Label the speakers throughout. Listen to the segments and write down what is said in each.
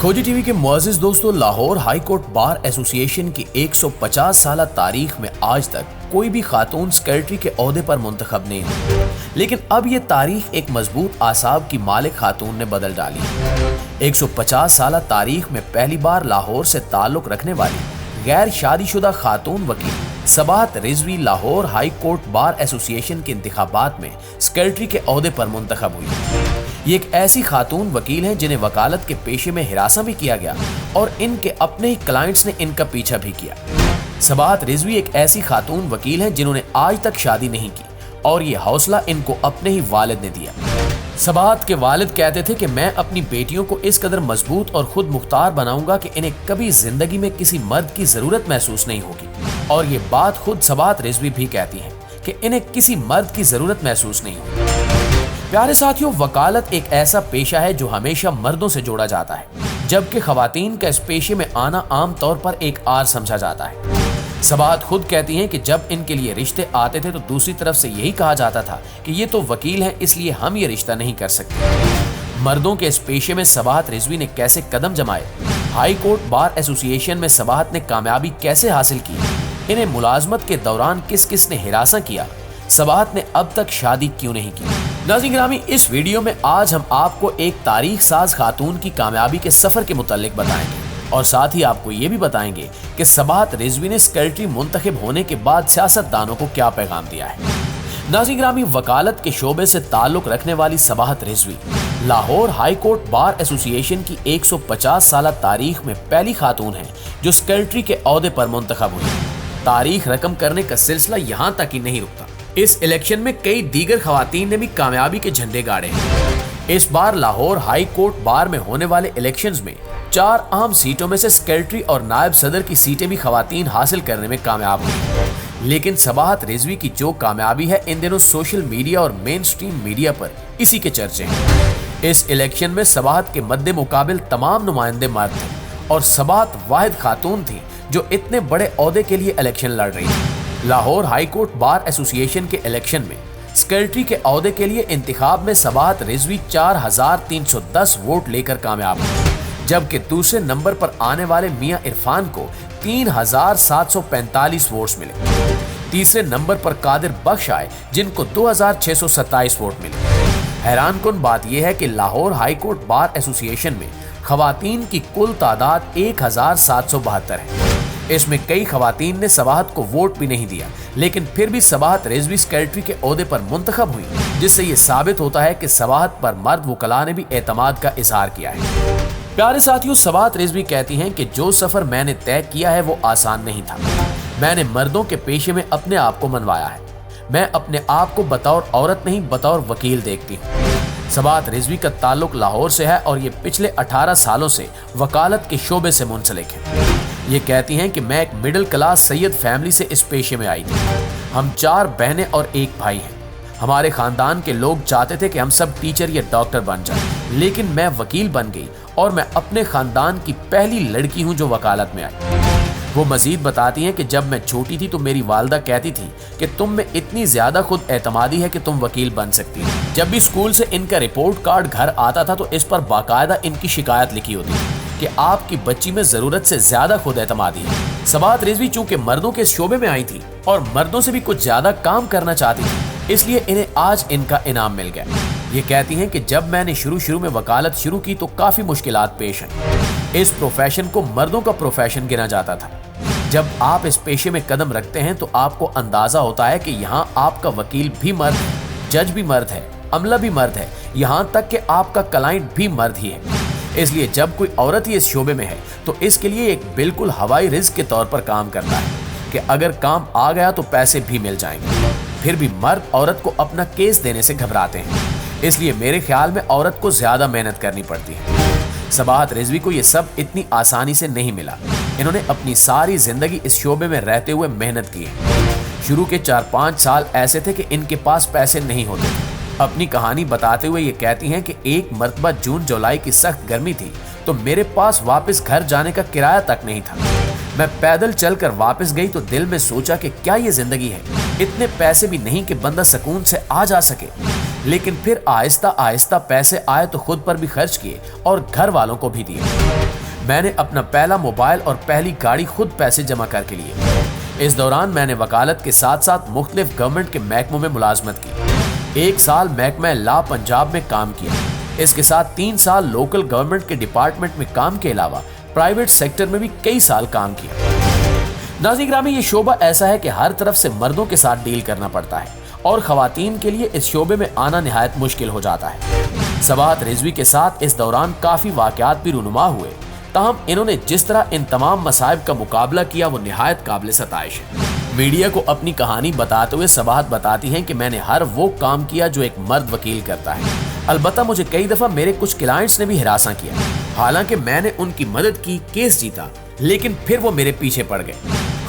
Speaker 1: खोजी टीवी के मुअज़्ज़िज़ दोस्तों, Lahore high court bar association की 150 साल तारीख में आज तक कोई भी खातून सेक्रेटरी के ओहदे पर मुंतखब नहीं हुई, लेकिन अब ये तारीख एक मजबूत आसाब की मालिक खातून ने बदल डाली। 150 साल तारीख में पहली बार लाहौर से ताल्लुक रखने वाली गैर शादीशुदा खातून वकील Sabahat Rizvi Lahore high court bar association के इंतखाबात में सेक्रेटरी के ओहदे पर मुंतखब हुई। ये एक ऐसी खातून वकील हैं जिन्हें वकालत के पेशे में हिरासा भी किया गया और इनके अपने ही क्लाइंट्स ने इनका पीछा भी किया। सबाहत रिजवी एक ऐसी खातून वकील हैं जिन्होंने आज तक शादी नहीं की और ये हौसला इनको अपने ही वालिद ने दिया। सबाहत के वालिद कहते थे कि मैं अपनी बेटियों को इस कदर मजबूत और खुद मुख्तार बनाऊंगा कि इन्हें कभी जिंदगी में किसी मर्द की जरूरत महसूस नहीं होगी, और ये बात खुद सबाहत रिजवी भी कहती हैं कि इन्हें किसी मर्द की जरूरत महसूस नहीं होगी। प्यारे साथियों, वकालत एक ऐसा पेशा है जो हमेशा मर्दों से जोड़ा जाता है, जबकि खवातीन का इस पेशे में आना आम तौर पर एक आर समझा जाता है। सबाहत खुद कहती हैं कि जब इनके लिए रिश्ते आते थे तो दूसरी तरफ से यही कहा जाता था कि ये तो वकील हैं, इसलिए हम ये रिश्ता नहीं कर सकते। मर्दों के इस पेशे में सबाहत रिजवी ने कैसे कदम जमाए, हाई कोर्ट बार एसोसिएशन में सबाहत ने कामयाबी कैसे हासिल की, इन्हें मुलाजमत के दौरान किस किस ने हिरासा किया, सबाहत ने अब तक शादी क्यों नहीं की। नाज़रीन गिरामी, इस वीडियो में आज हम आपको एक तारीख साज खातून की कामयाबी के सफर के मुतालिक बताएंगे और साथ ही आपको ये भी बताएंगे कि सबाहत रिजवी ने सेक्रेटरी मुंतखब होने के बाद सियासतदानों को क्या पैगाम दिया है। नाज़रीन गिरामी, वकालत के शोबे से ताल्लुक रखने वाली Sabahat Rizvi Lahore high court bar association की 150 साल तारीख में पहली खातून है जो सेक्रेटरी के ओहदे पर मुंतखब हुई। तारीख रकम करने का सिलसिला यहाँ तक ही नहीं रुकता, इस इलेक्शन में कई दीगर खवातीन ने भी कामयाबी के झंडे गाड़े हैं। इस बार लाहौर हाई कोर्ट बार में होने वाले इलेक्शंस में 4 अहम सीटों में से सेक्रेटरी और नायब सदर की सीटें भी खवातीन हासिल करने में कामयाब हुई। लेकिन सबाहत रिजवी की जो कामयाबी है, इन दिनों सोशल मीडिया और मेन स्ट्रीम मीडिया पर इसी के चर्चे हैं। इस इलेक्शन में सबाहत के मद्दे मुकाबिल तमाम नुमाइंदे मर्द थे और सबाहत वाहिद खातून थी जो इतने बड़े ओहदे के लिए इलेक्शन लड़ रही थी। Lahore high court bar association के इलेक्शन में सेक्रेटरी के ओहदे के लिए इंतखाब में सबाहत रिजवी 4310 वोट लेकर कामयाब हुई, जबकि दूसरे नंबर पर आने वाले मियां इरफान को 3745 वोट्स मिले। तीसरे नंबर पर कादिर बख्श आए जिनको 2627 वोट मिले। हैरानकुन बात यह है कि Lahore high court bar association में खवातीन की कुल तादाद 1772 है। इसमें कई खवातीन ने सबाहत को वोट भी नहीं दिया, लेकिन फिर भी सबाहत रिजवी सेक्रेटरी के ओहदे पर मुंतखब हुई, जिससे ये साबित होता है कि सबाहत पर मर्द वकला ने भी एतमाद का इजहार किया है। प्यारे साथियों, सबाहत रिजवी कहती हैं कि जो सफर मैंने तय किया है वो आसान नहीं था। मैंने मर्दों के पेशे में अपने आप को मनवाया है। मैं अपने आप को बतौर औरत नहीं बतौर वकील देखती हूँ। सबाहत रिजवी का ताल्लुक लाहौर से है और ये पिछले 18 सालों से वकालत के शोबे से मुंसलिक है। ये कहती हैं कि मैं एक मिडिल क्लास सैयद फैमिली से इस पेशे में आई थी। हम 4 बहनें और 1 भाई हैं। हमारे खानदान के लोग चाहते थे कि हम सब टीचर या डॉक्टर बन जाएं, लेकिन मैं वकील बन गई और मैं अपने खानदान की पहली लड़की हूं जो वकालत में आई। वो मजीद बताती हैं कि जब मैं छोटी थी तो मेरी वालदा कहती थी कि तुम में इतनी ज्यादा खुद एतमादी है कि तुम वकील बन सकती हो। जब भी स्कूल से इनका रिपोर्ट कार्ड घर आता था तो इस पर बाकायदा इनकी शिकायत लिखी होती थी कि आपकी बच्ची में जरूरत से ज्यादा खुद एतमादी है। सबाहत रिजवी चूंकि मर्दों के शोबे में आई थी और मर्दों से भी कुछ ज्यादा काम करना चाहती थी, इसलिए इन्हें आज इनका इनाम मिल गया। ये कहती हैं कि जब मैंने शुरू में वकालत शुरू की तो काफी मुश्किलात पेश आई। इस प्रोफेशन को मर्दों का प्रोफेशन गिना जाता था। जब आप इस पेशे में कदम रखते हैं तो आपको अंदाजा होता है कि यहाँ आपका वकील भी मर्द है, जज भी मर्द है, अमला भी मर्द है, यहाँ तक कि आपका क्लाइंट भी मर्द ही है। इसलिए जब कोई औरत ही इस शोबे में है तो इसके लिए एक बिल्कुल हवाई रिस्क के तौर पर काम करता है कि अगर काम आ गया तो पैसे भी मिल जाएंगे। फिर भी मर्द औरत को अपना केस देने से घबराते हैं, इसलिए मेरे ख्याल में औरत को ज्यादा मेहनत करनी पड़ती है। सबाहत रिजवी को ये सब इतनी आसानी से नहीं मिला। इन्होंने अपनी सारी जिंदगी इस शोबे में रहते हुए मेहनत की है। शुरू के 4-5 साल ऐसे थे कि इनके पास पैसे नहीं होते थे। अपनी कहानी बताते हुए ये कहती हैं कि एक मर्तबा जून जुलाई की सख्त गर्मी थी तो मेरे पास वापस घर जाने का किराया तक नहीं था। मैं पैदल चलकर वापस गई तो दिल में सोचा कि क्या ये जिंदगी है, इतने पैसे भी नहीं कि बंदा सुकून से आ जा सके। लेकिन फिर आहिस्ता आहिस्ता पैसे आए तो खुद पर भी खर्च किए और घर वालों को भी दिए। मैंने अपना पहला मोबाइल और पहली गाड़ी खुद पैसे जमा करके लिए। इस दौरान मैंने वकालत के साथ साथ मुख्तलिफ गवर्नमेंट के महकमों में मुलाजमत की। 1 साल महकमा ला पंजाब में काम किया। इसके साथ 3 साल लोकल गवर्नमेंट के डिपार्टमेंट में काम के अलावा प्राइवेट सेक्टर में भी कई साल काम किया। नाज़रीन ग्रामी, ये शोबा ऐसा है कि हर तरफ से मर्दों के साथ डील करना पड़ता है और खवातीन के लिए इस शोबे में आना निहायत मुश्किल हो जाता है। सबाहत रिजवी के साथ इस दौरान काफी वाकयात भी रूनुमा हुए, ताहम इन्होंने जिस तरह इन तमाम मसाइब का मुकाबला किया वो निहायत काबिल सताइश है। मीडिया को अपनी कहानी बताते हुए सबाहत बताती हैं कि मैंने हर वो काम किया जो एक मर्द वकील करता है। अलबत्ता मुझे कई दफा मेरे कुछ क्लाइंट्स ने भी हिरासा किया। हालांकि मैंने उनकी मदद की, केस जीता, लेकिन फिर वो मेरे पीछे पड़ गए।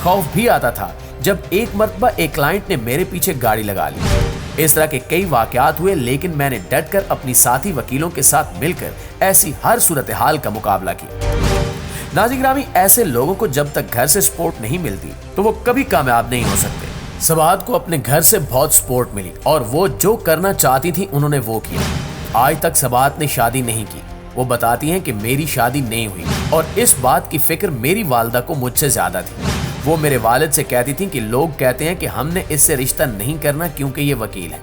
Speaker 1: खौफ भी आता था जब एक मर्तबा एक क्लाइंट ने मेरे पीछे गाड़ी लगा ली। इस तरह के कई वाकयात हुए, लेकिन मैंने डटकर अपनी साथी वकीलों के साथ मिलकर ऐसी हर सूरत हाल का मुकाबला किया। नाज़रीन ग्रामी, ऐसे लोगों को जब तक घर से सपोर्ट नहीं मिलती तो वो कभी कामयाब नहीं हो सकते। सबाहत को अपने घर से बहुत सपोर्ट मिली और वो जो करना चाहती थी उन्होंने वो किया। आज तक सबाहत ने शादी नहीं की। वो बताती हैं कि मेरी शादी नहीं हुई और इस बात की फिक्र मेरी वालिदा को मुझसे ज्यादा थी। वो मेरे वालिद से कहती थी कि लोग कहते हैं कि हमने इससे रिश्ता नहीं करना क्योंकि ये वकील है।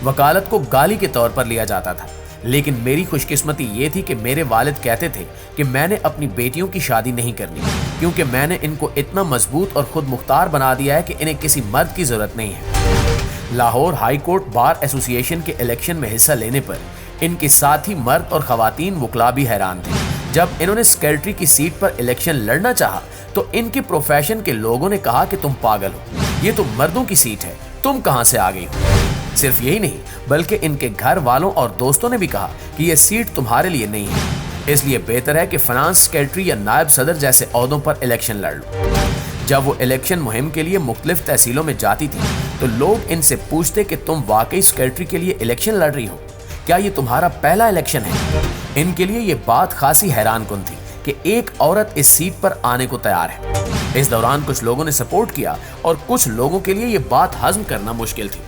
Speaker 1: वकालत को गाली के तौर पर लिया जाता था, लेकिन मेरी खुशकिस्मती ये थी कि मेरे वालिद कहते थे कि मैंने अपनी बेटियों की शादी नहीं करनी क्योंकि मैंने इनको इतना मजबूत और खुद मुख्तार बना दिया है कि इन्हें किसी मर्द की जरूरत नहीं है। Lahore high court bar association के इलेक्शन में हिस्सा लेने पर इनके साथी मर्द और खवातीन वकला भी हैरान थे। जब इन्होंने सेक्रेटरी की सीट पर इलेक्शन लड़ना चाहा तो इनके प्रोफेशन के लोगों ने कहा कि तुम पागल हो, ये तो मर्दों की सीट है, तुम कहां से आ गई हो। सिर्फ यही नहीं बल्कि इनके घर वालों और दोस्तों ने भी कहा कि यह सीट तुम्हारे लिए नहीं है, इसलिए बेहतर है कि फाइनेंस सेक्रेटरी या नायब सदर जैसे ओहदों पर इलेक्शन लड़ लो। जब वो इलेक्शन मुहिम के लिए मुख्तलिफ तहसीलों में जाती थी तो लोग इनसे पूछते कि तुम वाकई सेक्रेटरी के लिए इलेक्शन लड़ रही हो, क्या ये तुम्हारा पहला इलेक्शन है। इनके लिए ये बात खासी हैरान कुन थी कि एक औरत इस सीट पर आने को तैयार है। इस दौरान कुछ लोगों ने सपोर्ट किया और कुछ लोगों के लिए ये बात हजम करना मुश्किल थी,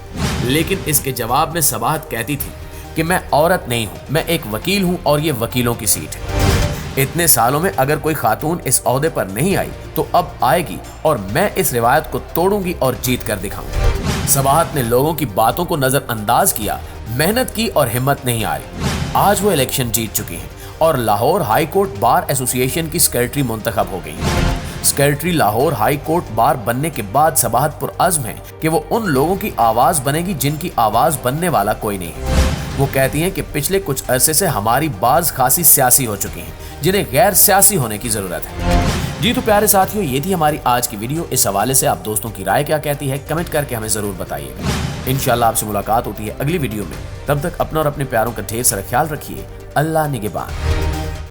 Speaker 1: लेकिन इसके जवाब में सबाहत कहती थी कि मैं औरत नहीं हूँ, मैं एक वकील हूँ और ये वकीलों की सीट है। इतने सालों में अगर कोई खातून इस ओहदे पर नहीं आई तो अब आएगी और मैं इस रिवायत को तोड़ूंगी और जीत कर दिखाऊंगी। सबाहत ने लोगों की बातों को नजरअंदाज किया, मेहनत की और हिम्मत नहीं हारी। आज वो इलेक्शन जीत चुकी हैं और Lahore high court bar association की सेक्रेटरी मुंतखब हो गई। Secretary Lahore high court bar बनने के बाद सबाहत पुरअज़्म है कि वो उन लोगों की आवाज बनेगी जिनकी आवाज बनने वाला कोई नहीं है। वो कहती हैं कि पिछले कुछ अरसे से हमारी बाज खासी सियासी हो चुकी हैं जिन्हें गैर सियासी होने की जरूरत है। जी तो प्यारे साथियों, ये थी हमारी आज की वीडियो। इस हवाले से आप दोस्तों की राय क्या कहती है कमेंट करके हमें जरूर बताइएगा। इंशाल्लाह आपसे मुलाकात होती है अगली वीडियो में। तब तक अपना और अपने प्यारों का ढेर सारा ख्याल रखिए। अल्लाह निगहबान।